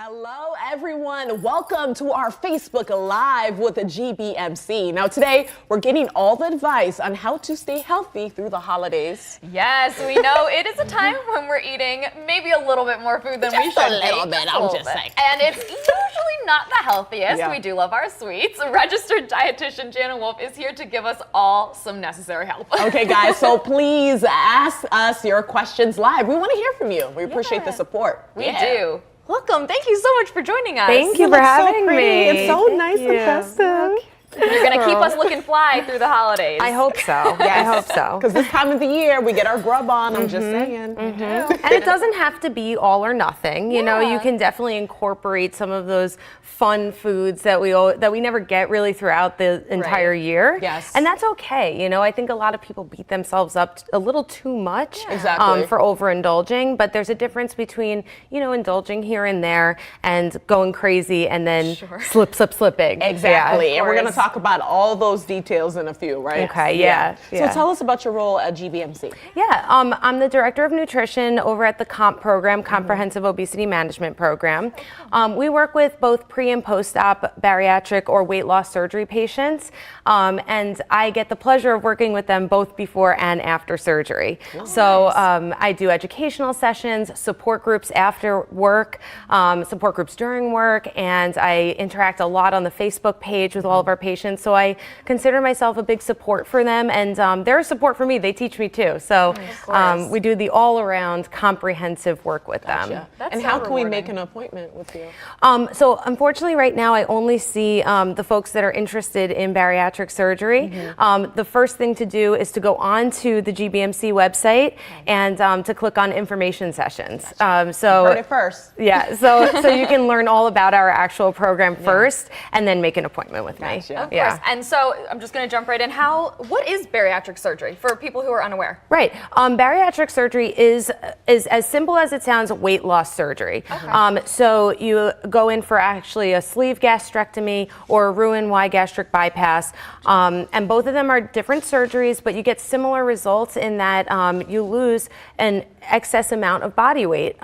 Hello, everyone. Welcome to our Facebook Live with the GBMC. Now, today, we're getting all the advice on how to stay healthy through the holidays. Yes, we know it is a time when we're eating maybe a little bit more food than we should. Just a little bit, I'm just saying. And it's usually not the healthiest. Yeah. We do love our sweets. Registered dietitian Jana Wolff is here to give us all some necessary help. Okay, guys, so please ask us your questions live. We want to hear from you. We appreciate the support. We do. Welcome. Thank you so much for joining us. Thank you for having me. It's so nice and festive. You're going to keep us looking fly through the holidays. I hope so. Yes. I hope so. Because this time of the year, we get our grub on. I'm just saying. And it doesn't have to be all or nothing. You know, you can definitely incorporate some of those fun foods that we never get really throughout the entire year. Yes. And that's okay. You know, I think a lot of people beat themselves up a little too much Exactly. for overindulging. But there's a difference between, you know, indulging here and there and going crazy and then slipping. Exactly. Yeah, and we're going to talk about all those details in a few, right? Okay, yeah. So tell us about your role at GBMC. Yeah, I'm the director of nutrition over at the COMP program, Comprehensive Obesity Management Program. We work with both pre and post-op bariatric or weight loss surgery patients, and I get the pleasure of working with them both before and after surgery. So I do educational sessions, support groups after work, support groups during work, and I interact a lot on the Facebook page with all of our patients. So I consider myself a big support for them, and they're a support for me. They teach me too. So we do the all-around comprehensive work with them. And how can we make an appointment with you? So unfortunately right now I only see the folks that are interested in bariatric surgery. The first thing to do is to go on to the GBMC website and to click on information sessions. So Heard it first. Yeah, so you can learn all about our actual program first and then make an appointment with me. Of course. And so I'm just going to jump right in. What is bariatric surgery for people who are unaware? Right. Bariatric surgery is as simple as it sounds, weight loss surgery. So you go in for actually a sleeve gastrectomy or a Roux-en-Y gastric bypass. And both of them are different surgeries, but you get similar results in that you lose an excess amount of body weight.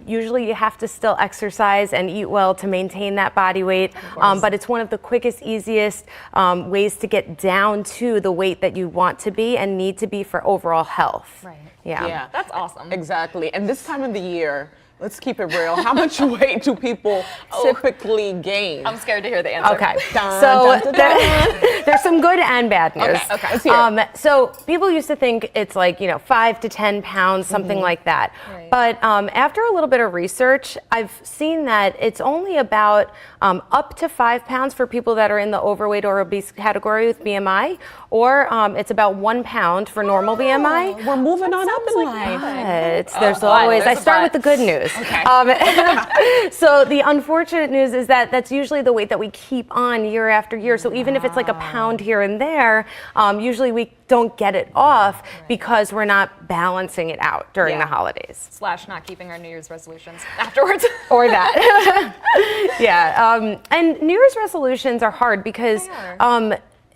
Usually you have to still exercise and eat well to maintain that body weight, but it's one of the quickest, easiest ways to get down to the weight that you want to be and need to be for overall health. Right. Yeah. That's awesome. Exactly. And this time of the year, let's keep it real. How much weight do people typically gain? I'm scared to hear the answer. Okay, Dun, so dun, dun, dun. there's some good and bad news. Okay, let's hear it. So people used to think it's like, 5 to 10 pounds, something like that. Right. But after a little bit of research, I've seen that it's only about up to 5 pounds for people that are in the overweight or obese category with BMI, or it's about 1 pound for normal BMI. We're moving on up in life. But there's always, I start with the good news. Okay. So the unfortunate news is that that's usually the weight that we keep on year after year. So even if it's like a pound here and there, usually we don't get it off because we're not balancing it out during the holidays. / not keeping our New Year's resolutions afterwards. Or that. And New Year's resolutions are hard because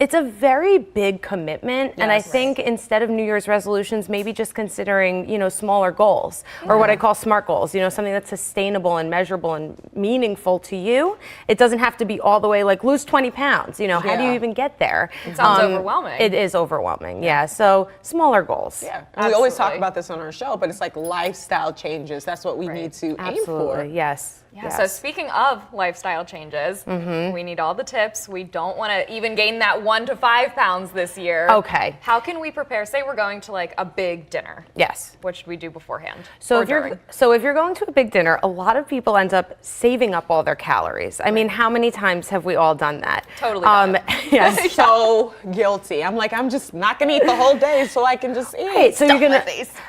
it's a very big commitment, and I think instead of New Year's resolutions, maybe just considering, smaller goals, or what I call SMART goals, something that's sustainable and measurable and meaningful to you. It doesn't have to be all the way like lose 20 pounds, how do you even get there? It sounds overwhelming. It is overwhelming, so smaller goals. Yeah, and we always talk about this on our show, but it's like lifestyle changes. That's what we need to aim for. Yes. Yeah, so speaking of lifestyle changes, we need all the tips. We don't want to even gain that 1 to 5 pounds this year. Okay. How can we prepare? Say we're going to like a big dinner. Yes. What should we do beforehand? So if you're going to a big dinner, a lot of people end up saving up all their calories. I mean, how many times have we all done that? Totally done it. Yes. So guilty. I'm like, I'm just not gonna eat the whole day so I can just eat. Right, so you're gonna.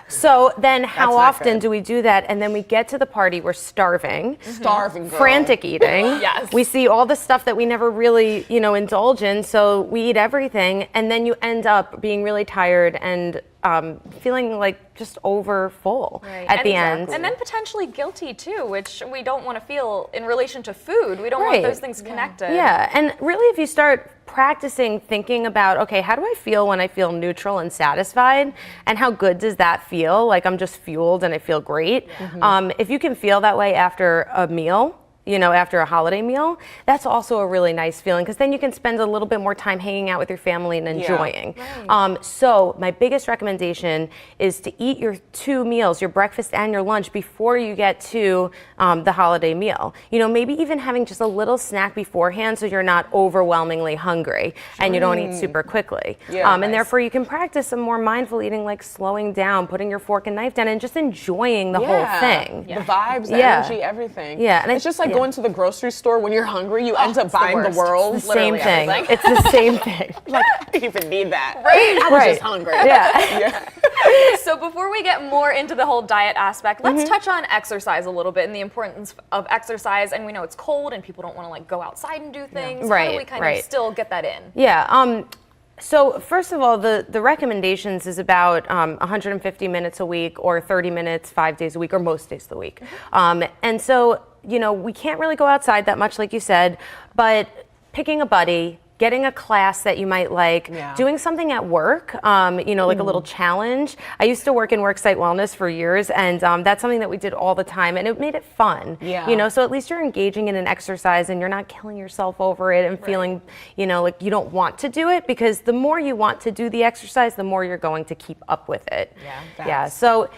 So then, how not often good. do we do that? And then we get to the party, we're starving, Starving, girl. frantic eating. Yes. We see all the stuff that we never really, indulge in. So we eat everything, and then you end up being really tired and feeling like just over full at the end. And then potentially guilty too, which we don't want to feel in relation to food. We don't want those things connected. Yeah, and really if you start practicing thinking about, okay, how do I feel when I feel neutral and satisfied? And how good does that feel? Like I'm just fueled and I feel great. If you can feel that way after a meal, after a holiday meal, that's also a really nice feeling, because then you can spend a little bit more time hanging out with your family and enjoying. Right. So my biggest recommendation is to eat your 2 meals, your breakfast and your lunch, before you get to the holiday meal. Maybe even having just a little snack beforehand so you're not overwhelmingly hungry and you don't eat super quickly. And therefore you can practice some more mindful eating, like slowing down, putting your fork and knife down, and just enjoying the whole thing. The vibes, the energy, everything. And it's just like going to the grocery store when you're hungry, you end up buying the world. It's the same thing. It's the same thing. Like, I didn't even need that. Right? I was just hungry. So before we get more into the whole diet aspect, let's touch on exercise a little bit and the importance of exercise. And we know it's cold and people don't want to like go outside and do things. How do we kind of still get that in? So first of all, the recommendations is about 150 minutes a week, or 30 minutes 5 days a week, or most days of the week. And so, we can't really go outside that much, like you said, but picking a buddy, getting a class that you might like, doing something at work, like a little challenge. I used to work in worksite wellness for years, and that's something that we did all the time, and it made it fun. So at least you're engaging in an exercise and you're not killing yourself over it and feeling, like you don't want to do it, because the more you want to do the exercise, the more you're going to keep up with it. So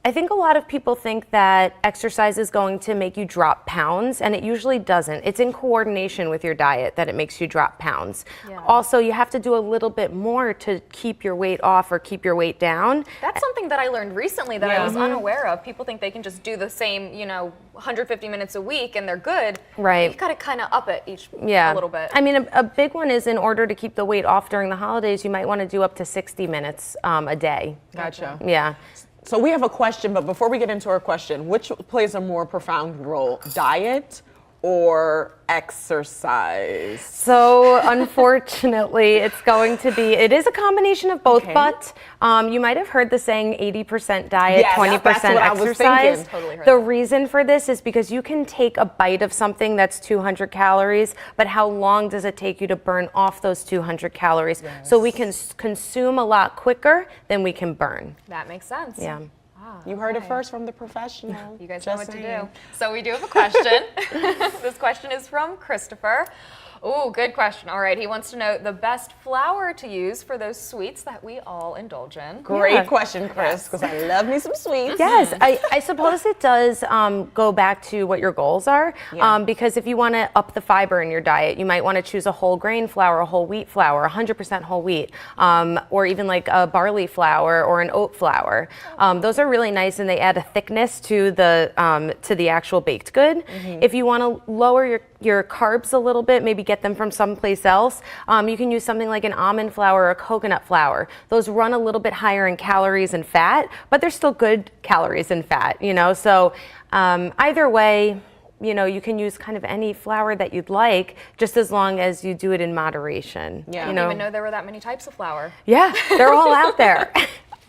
I think a lot of people think that exercise is going to make you drop pounds, and it usually doesn't. It's in coordination with your diet that it makes you drop pounds. Also, you have to do a little bit more to keep your weight off or keep your weight down. That's something that I learned recently that I was unaware of. People think they can just do the same, 150 minutes a week and they're good. Right. You've got to kind of up it a little bit. I mean, a big one is, in order to keep the weight off during the holidays, you might want to do up to 60 minutes a day. Gotcha. So we have a question, but before we get into our question, which plays a more profound role, diet or exercise? So unfortunately, it is a combination of both, but you might have heard the saying 80% diet, 20% exercise. Totally heard the that. reason for this is because you can take a bite of something that's 200 calories, but how long does it take you to burn off those 200 calories? So we can consume a lot quicker than we can burn. That makes sense. You heard it first from the professional. You guys know what to do. So we do have a question. This question is from Christopher. Ooh, good question. All right, he wants to know the best flour to use for those sweets that we all indulge in. Great question, Chris, because I love me some sweets. Yes, I suppose it does go back to what your goals are, because if you want to up the fiber in your diet, you might want to choose a whole grain flour, a whole wheat flour, 100% whole wheat, or even like a barley flour or an oat flour. Those are really nice, and they add a thickness to the actual baked good. If you want to lower your carbs a little bit, maybe get them from someplace else, you can use something like an almond flour or a coconut flour. Those run a little bit higher in calories and fat, but they're still good calories and fat, So either way, you can use kind of any flour that you'd like, just as long as you do it in moderation. I didn't even know there were that many types of flour. Yeah, they're all out there.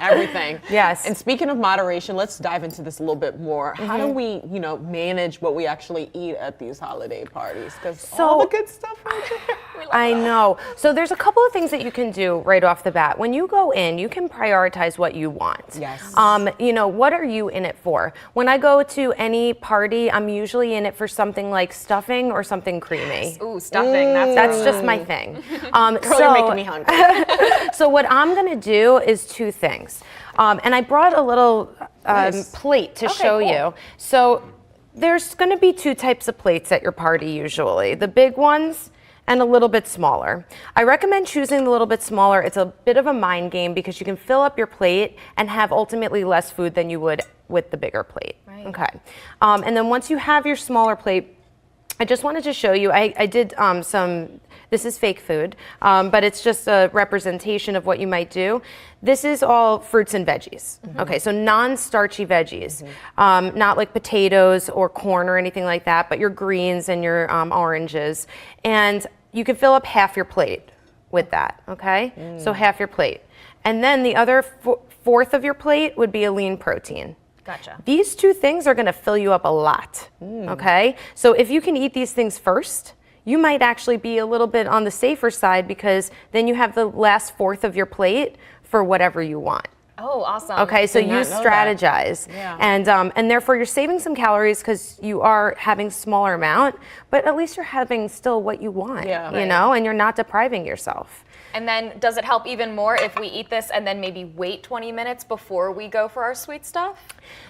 Everything. Yes. And speaking of moderation, let's dive into this a little bit more. How do we, manage what we actually eat at these holiday parties? Because all the good stuff right there. I know. So there's a couple of things that you can do right off the bat. When you go in, you can prioritize what you want. Yes. What are you in it for? When I go to any party, I'm usually in it for something like stuffing or something creamy. Yes. Ooh, stuffing. That's just my thing. Girl, you're making me hungry. So what I'm going to do is 2 things. And I brought a little plate to show you. So there's going to be 2 types of plates at your party usually. The big ones and a little bit smaller. I recommend choosing the little bit smaller. It's a bit of a mind game, because you can fill up your plate and have ultimately less food than you would with the bigger plate. Right. Okay. And then once you have your smaller plate, I just wanted to show you, I did this is fake food, but it's just a representation of what you might do. This is all fruits and veggies. Okay, so non-starchy veggies, not like potatoes or corn or anything like that, but your greens and your oranges. And you can fill up half your plate with that, okay? So half your plate. And then the other fourth of your plate would be a lean protein. Gotcha. These 2 things are gonna fill you up a lot, okay? So if you can eat these things first, you might actually be a little bit on the safer side, because then you have the last fourth of your plate for whatever you want. Oh, awesome. Okay, so Did you not know strategize, that. and therefore you're saving some calories because you are having smaller amount, but at least you're having still what you want, you know, and you're not depriving yourself. And then does it help even more if we eat this and then maybe wait 20 minutes before we go for our sweet stuff?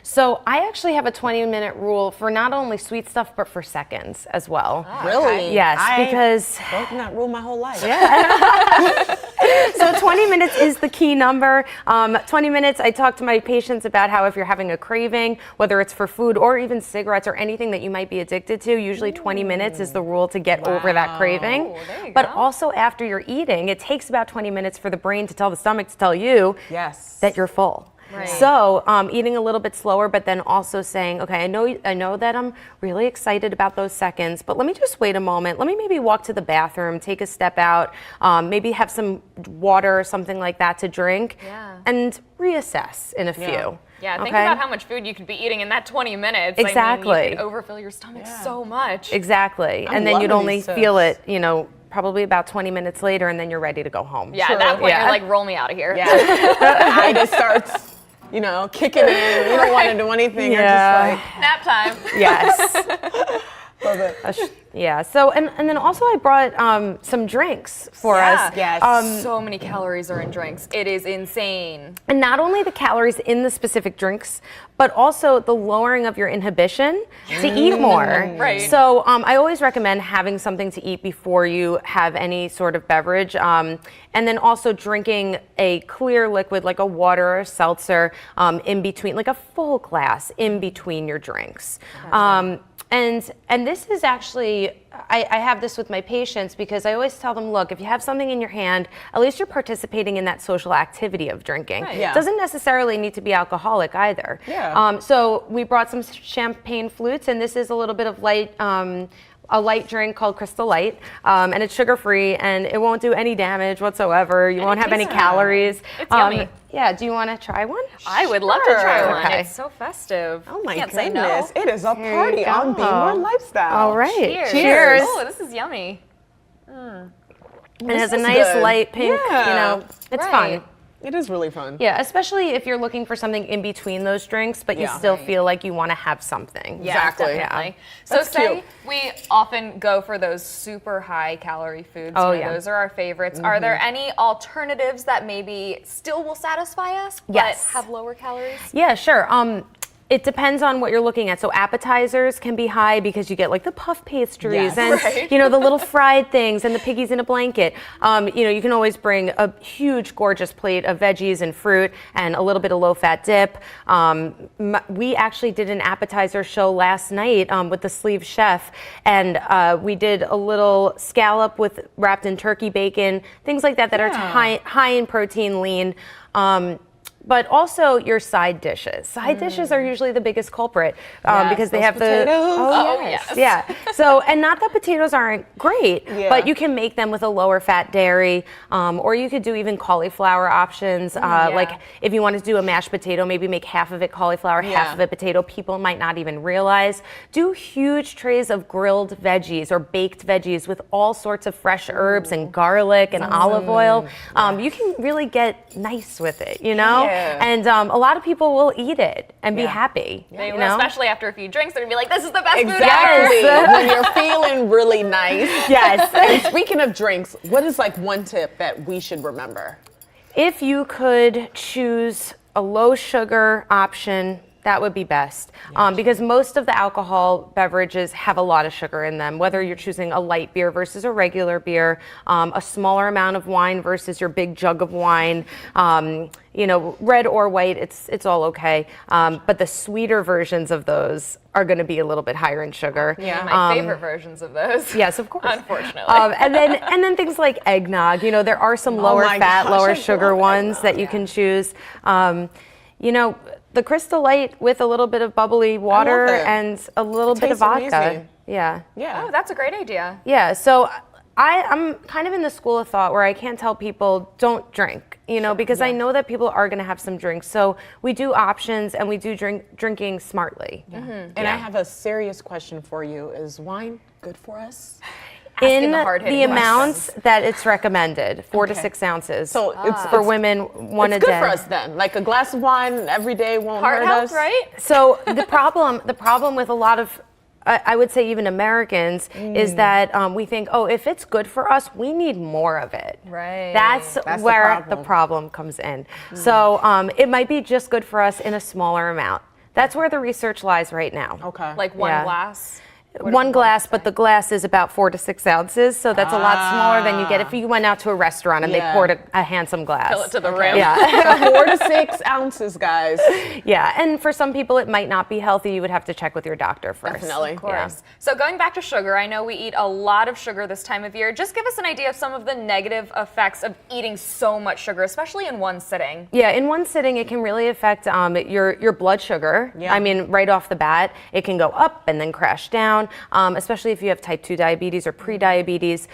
So I actually have a 20-minute rule for not only sweet stuff, but for seconds as well. Really? Yes, because I've broken that rule my whole life. so 20 minutes is the key number. 20 minutes, I talk to my patients about how if you're having a craving, whether it's for food or even cigarettes or anything that you might be addicted to, usually 20 minutes is the rule to get over that craving. There you But go. also after you're eating, it takes about 20 minutes for the brain to tell the stomach to tell you that you're full. Right. So eating a little bit slower, but then also saying, okay, I know that I'm really excited about those seconds, but let me just wait a moment. Let me maybe walk to the bathroom, take a step out, maybe have some water or something like that to drink, and reassess in a few. Yeah, think about how much food you could be eating in that 20 minutes. Exactly. I mean, you could overfill your stomach so much. Exactly. I'm And then you'd loving only these tips. feel it, you know, probably about 20 minutes later, and then you're ready to go home. Yeah, at that point, you're like, roll me out of here. Yeah. I just starts, you know, kicking in. You don't want to do anything. You're just like, Nap time. Yes. love it. Yeah. So, and then also I brought some drinks for us. Yes. So many calories are in drinks. It is insane. And not only the calories in the specific drinks, but also the lowering of your inhibition to eat more. Right. So I always recommend having something to eat before you have any sort of beverage. And then also drinking a clear liquid like a water or a seltzer in between, like a full glass in between your drinks. And this is actually, I have this with my patients because I always tell them, look, if you have something in your hand, at least you're participating in that social activity of drinking. Right. Yeah. It doesn't necessarily need to be alcoholic either. Yeah. So we brought some champagne flutes, and this is a little bit of light, a light drink called Crystal Light, and it's sugar-free, and it won't do any damage whatsoever. You won't have any calories. It's yummy. Yeah, do you want to try one? I would love to try Sure. one. Okay. It's so festive. Oh my Can't say goodness. no. It is a Here party you go. on BMORE Lifestyle. All right. Cheers. Cheers. Oh, this is yummy. And it has a is nice good. light pink, Yeah. you know, it's Right. fun. It is really fun. Yeah, especially if you're looking for something in between those drinks, but you Yeah. still feel like you want to have something. Yeah, Exactly. definitely. So That's say cute. we often go for those super high calorie foods. Oh, You know, yeah. those are our favorites. Are there any alternatives that maybe still will satisfy us, but Yes. have lower calories? Yeah, sure. It depends on what you're looking at. So appetizers can be high because you get like the puff pastries Yes. and Right. you know the little fried things and the piggies in a blanket. You know, you can always bring a huge, gorgeous plate of veggies and fruit and a little bit of low-fat dip. We actually did an appetizer show last night with the Sleeve Chef, and we did a little scallop wrapped in turkey bacon, things like that are high in protein, lean. But also your side dishes. Side dishes are usually the biggest culprit because they those have potatoes. the Oh, yes. yeah. So and not that potatoes aren't great, Yeah. but you can make them with a lower fat dairy, or you could do even cauliflower options. Like if you want to do a mashed potato, maybe make half of it cauliflower, half of it potato. People might not even realize. Do huge trays of grilled veggies or baked veggies with all sorts of fresh herbs and garlic and olive oil. You can really get nice with it, you know. Yeah. And a lot of people will eat it and be happy. They you will, know? especially after a few drinks, they're gonna be like, "This is the best food Exactly. ever." When you're feeling really nice. Yes. And speaking of drinks, what is like one tip that we should remember? If you could choose a low sugar option, that would be best because most of the alcohol beverages have a lot of sugar in them, whether you're choosing a light beer versus a regular beer, a smaller amount of wine versus your big jug of wine, you know, red or white, it's all okay. But the sweeter versions of those are going to be a little bit higher in sugar. Yeah, my favorite versions of those. Yes, of course. Unfortunately. And then things like eggnog. You know, there are some lower my fat, gosh, lower I sugar love ones eggnog. that you can choose. You know, the Crystal Light with a little bit of bubbly water it. and a little bit of tastes vodka. amazing. Yeah. Yeah. Oh, that's a great idea. Yeah. So I'm kind of in the school of thought where I can't tell people don't drink, you know, because I know that people are going to have some drinks. So we do options and we do drinking smartly. And I have a serious question for you. Is wine good for us? in the hard-hitting the amounts questions. that it's recommended, 4 to 6 ounces. So it's for women, one a it's day. good for us then. Like a glass of wine every day won't Heart hurt health, us. right? So the problem with a lot of, I would say even Americans, is that we think, oh, if it's good for us, we need more of it. Right. That's where the problem comes in. So it might be just good for us in a smaller amount. That's where the research lies right now. Okay. Like one glass? One glass, but the glass is about 4 to 6 ounces, so that's a lot smaller than you get if you went out to a restaurant and they poured a handsome glass. Fill it to the rim. Yeah. So 4 to 6 ounces, guys. Yeah, and for some people it might not be healthy. You would have to check with your doctor first. Definitely. Of course. So going back to sugar, I know we eat a lot of sugar this time of year. Just give us an idea of some of the negative effects of eating so much sugar, especially in one sitting. Yeah, in one sitting it can really affect your blood sugar. Yeah. I mean, right off the bat, it can go up and then crash down, especially if you have type 2 diabetes or pre-diabetes.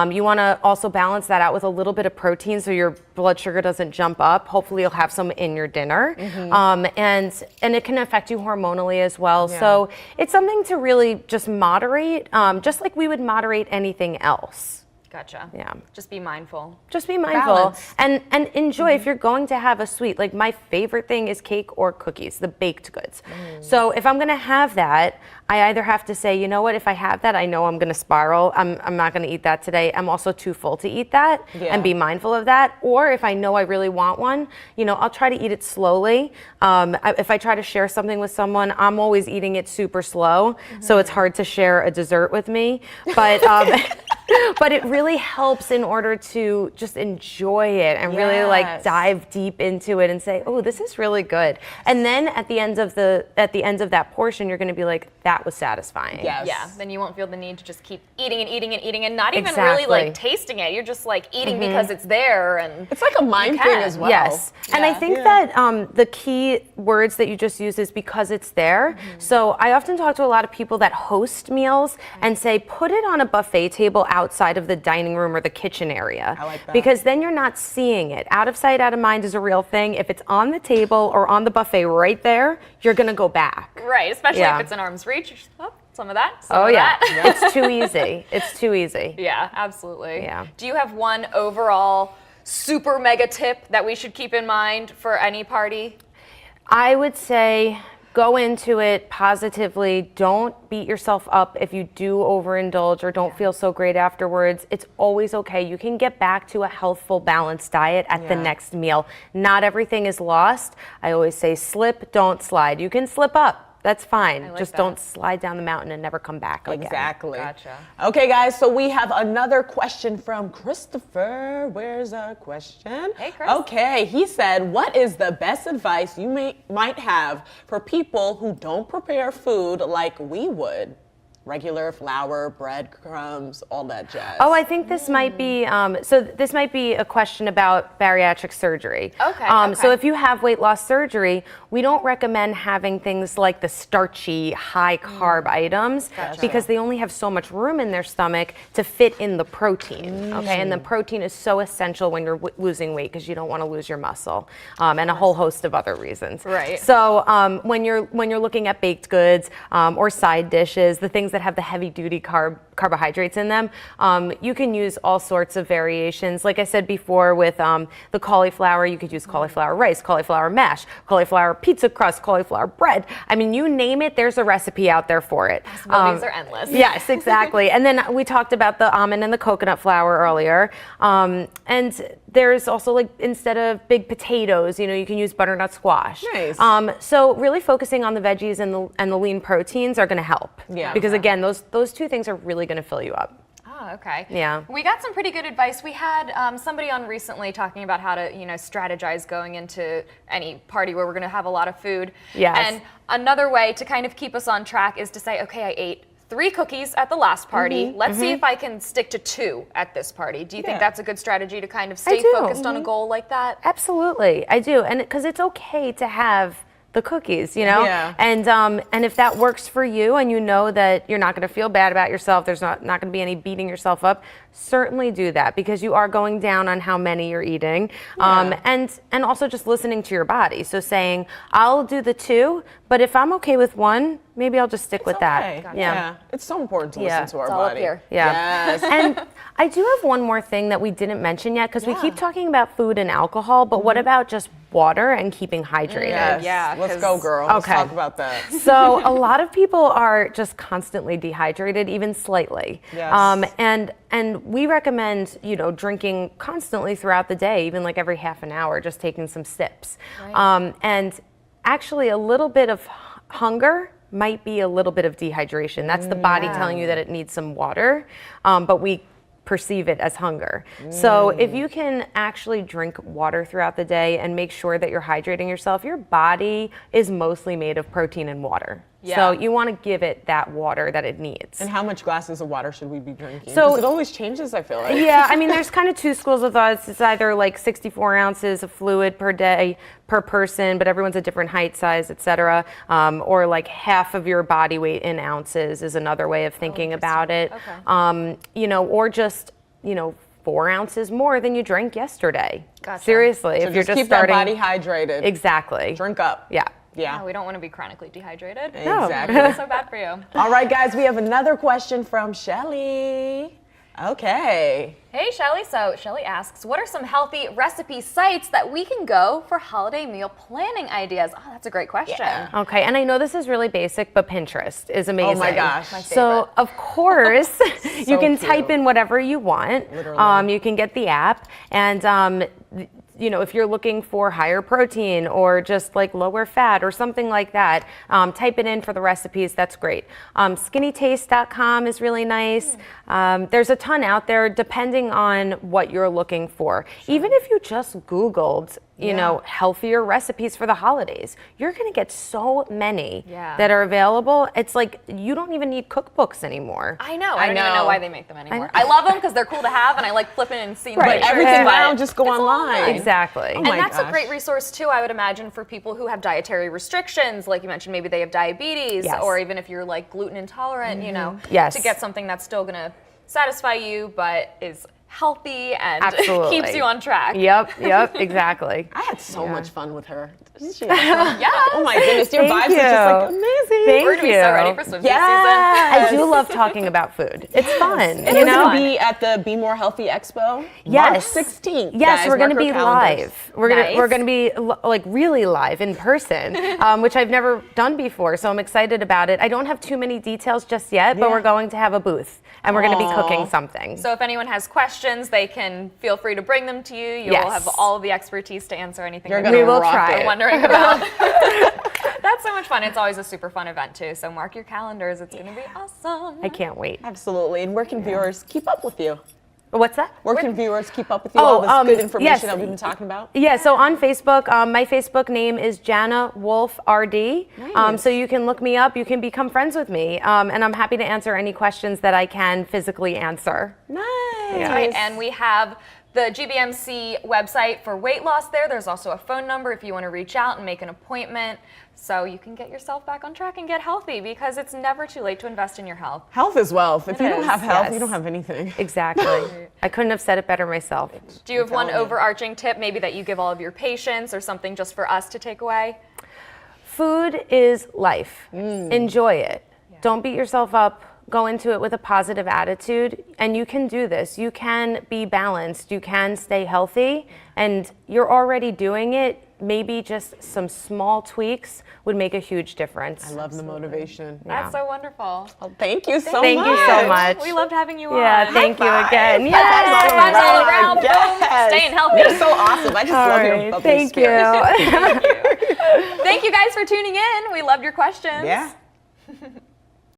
You want to also balance that out with a little bit of protein so your blood sugar doesn't jump up. Hopefully you'll have some in your dinner. And it can affect you hormonally as well. Yeah. So it's something to really just moderate, just like we would moderate anything else. Gotcha. Yeah. Just be mindful. Just be mindful Balance. and enjoy. If you're going to have a sweet, like my favorite thing is cake or cookies, the baked goods. So if I'm going to have that, I either have to say, you know what, if I have that, I know I'm going to spiral. I'm not going to eat that today. I'm also too full to eat that and be mindful of that. Or if I know I really want one, I'll try to eat it slowly. If I try to share something with someone, I'm always eating it super slow. So it's hard to share a dessert with me. But but it really helps in order to just enjoy it and really like dive deep into it and say, oh, this is really good. And then at the end of that portion, you're going to be like, that was satisfying. Yes. Yeah, then you won't feel the need to just keep eating and eating and eating and not even Exactly. really like tasting it. You're just like eating because it's there, and It's like a mind thing as well. Yes, and I think that the key words that you just used is because it's there. So I often talk to a lot of people that host meals and say, put it on a buffet table outside of the dining room or the kitchen area. I like that. Because then you're not seeing it. Out of sight, out of mind is a real thing. If it's on the table or on the buffet right there, you're gonna go back. right, especially Yeah. if it's in arm's reach. You're just, oh, some of that. Oh of yeah, that. it's too easy. It's too easy. Yeah, absolutely. Yeah. Do you have one overall super mega tip that we should keep in mind for any party? I would say go into it positively. Don't beat yourself up if you do overindulge or don't feel so great afterwards. It's always okay. You can get back to a healthful, balanced diet at the next meal. Not everything is lost. I always say slip, don't slide. You can slip up. That's fine. like Just that. don't slide down the mountain and never come back again. Exactly. Gotcha. Okay, guys, so we have another question from Christopher. Where's our question? Hey, Chris. Okay, he said, what is the best advice you might have for people who don't prepare food like we would? Regular flour, breadcrumbs, all that jazz. Oh, I think this might be, so this might be a question about bariatric surgery. Okay, So if you have weight loss surgery, we don't recommend having things like the starchy, high carb items because they only have so much room in their stomach to fit in the protein, okay? And the protein is so essential when you're losing weight because you don't want to lose your muscle and a whole host of other reasons. Right. So when you're looking at baked goods or side dishes, the things that have the heavy duty carbohydrates in them, you can use all sorts of variations. Like I said before with the cauliflower, you could use cauliflower rice, cauliflower mash, cauliflower pizza crust, cauliflower bread. I mean, you name it, there's a recipe out there for it. Possibilities are endless. Yes, exactly. And then we talked about the almond and the coconut flour earlier. And there's also, like, instead of big potatoes, you can use butternut squash. Nice. So really focusing on the veggies and the lean proteins are going to help. Yeah. Because again, those two things are really going to fill you up. Oh, okay. Yeah. We got some pretty good advice. We had somebody on recently talking about how to, strategize going into any party where we're going to have a lot of food. Yes. And another way to kind of keep us on track is to say, okay, I ate 3 cookies at the last party. Let's see if I can stick to 2 at this party. Do you think that's a good strategy to kind of stay do. focused on a goal like that? Absolutely, I do, and because it's okay to have the cookies, Yeah. and if that works for you, and you know that you're not going to feel bad about yourself, there's not going to be any beating yourself up. Certainly do that because you are going down on how many you're eating, and also just listening to your body. So saying, I'll do the 2, But if I'm okay with one, maybe I'll just stick with Okay. that. Yeah. It's so important to listen to our It's all up body. here. Yeah. Yes. And I do have one more thing that we didn't mention yet, because we keep talking about food and alcohol, but what about just water and keeping hydrated? Yes. Yeah, Let's 'cause- go, girl. Let's Okay. talk about that. So a lot of people are just constantly dehydrated, even slightly. Yes. And we recommend, drinking constantly throughout the day, even like every half an hour, just taking some sips. Right. And actually, a little bit of hunger might be a little bit of dehydration. That's the body telling you that it needs some water, but we perceive it as hunger. So if you can actually drink water throughout the day and make sure that you're hydrating yourself, your body is mostly made of protein and water. Yeah. So you want to give it that water that it needs. And how much glasses of water should we be drinking? So- Because it always changes, I feel like. Yeah, I mean, there's kind of two schools of thought. It's either like 64 ounces of fluid per day per person, but everyone's a different height, size, etc. Or like half of your body weight in ounces is another way of thinking about it. Okay. Or just, 4 ounces more than you drank yesterday. Gotcha. Seriously, So if you're just keep starting. that body hydrated. Exactly. Drink up. Yeah. Yeah. No, we don't want to be chronically dehydrated. Exactly. That's so bad for you. All right, guys, we have another question from Shelly. Okay. Hey, Shelly. So Shelly asks, what are some healthy recipe sites that we can go for holiday meal planning ideas? Oh, that's a great question. Yeah. Okay, and I know this is really basic, but Pinterest is amazing. Oh my gosh. My So favorite. of course, you So can cute. type in whatever you want. Literally. You can get the app, and if you're looking for higher protein or just like lower fat or something like that, type it in for the recipes. That's great. Skinnytaste.com is really nice. There's a ton out there depending on what you're looking for. Even if you just Googled, healthier recipes for the holidays, you're going to get so many that are available. It's like you don't even need cookbooks anymore. I know. I don't even know. know why they make them anymore. I love them because they're cool to have, and I like flipping and seeing Right. pictures, Everything but now, just go it's all online. Exactly. Oh And my that's a gosh. great resource too, I would imagine, for people who have dietary restrictions, like you mentioned, maybe they have diabetes, Yes. or even if you're like gluten intolerant, Yes. to get something that's still gonna satisfy you but is healthy and Absolutely. keeps you on track. Yep, exactly. I had so much fun with her. Didn't she? Yeah. Oh my goodness, your Thank vibes are just like you. amazing. Thank We're gonna be so ready for swimsuit I do love talking about food. It's fun. It you is know? going to be at the Be More Healthy Expo, March Yes. 16th. Yes, guys. we're going to Mark be your calendars. live. We're Nice. going to be like really live in person, which I've never done before. So I'm excited about it. I don't have too many details just yet, but Yeah. we're going to have a booth and we're going to be Aw. cooking something. So if anyone has questions, they can feel free to bring them to you. You'll Yes. have all of the expertise to answer anything You're that gonna we will rock try it. it. wondering about. That's so much fun. It's always a super fun event too. So mark your calendars. It's going to be awesome. I can't wait. Absolutely. And where can viewers keep up with you? What's that? Where can viewers keep up with you? All this good information yes. that we've been talking about? Yeah, so on Facebook, my Facebook name is Jana Wolff RD. Nice. So you can look me up, you can become friends with me, and I'm happy to answer any questions that I can physically answer. Nice. Right, and we have the GBMC website for weight loss there. There's also a phone number if you want to reach out and make an appointment, so you can get yourself back on track and get healthy, because it's never too late to invest in your health. Health is wealth. If It you don't is, have health, yes. you don't have anything. Exactly. I couldn't have said it better myself. Do you have one telling you. overarching tip maybe that you give all of your patients, or something just for us to take away? Food is life. Enjoy it. Don't beat yourself up. Go into it with a positive attitude, and you can do this. You can be balanced. You can stay healthy, and you're already doing it. Maybe just some small tweaks would make a huge difference. I love the motivation. That's so wonderful. Well, thank you so Thank much. you so much. We loved having you on. Yeah, thank you again. High Yes. fives all around. Boom. Yes. Staying healthy. You're so awesome. I just All love your right, bubbly thank spirit. you. Thank you guys for tuning in. We loved your questions. Yeah.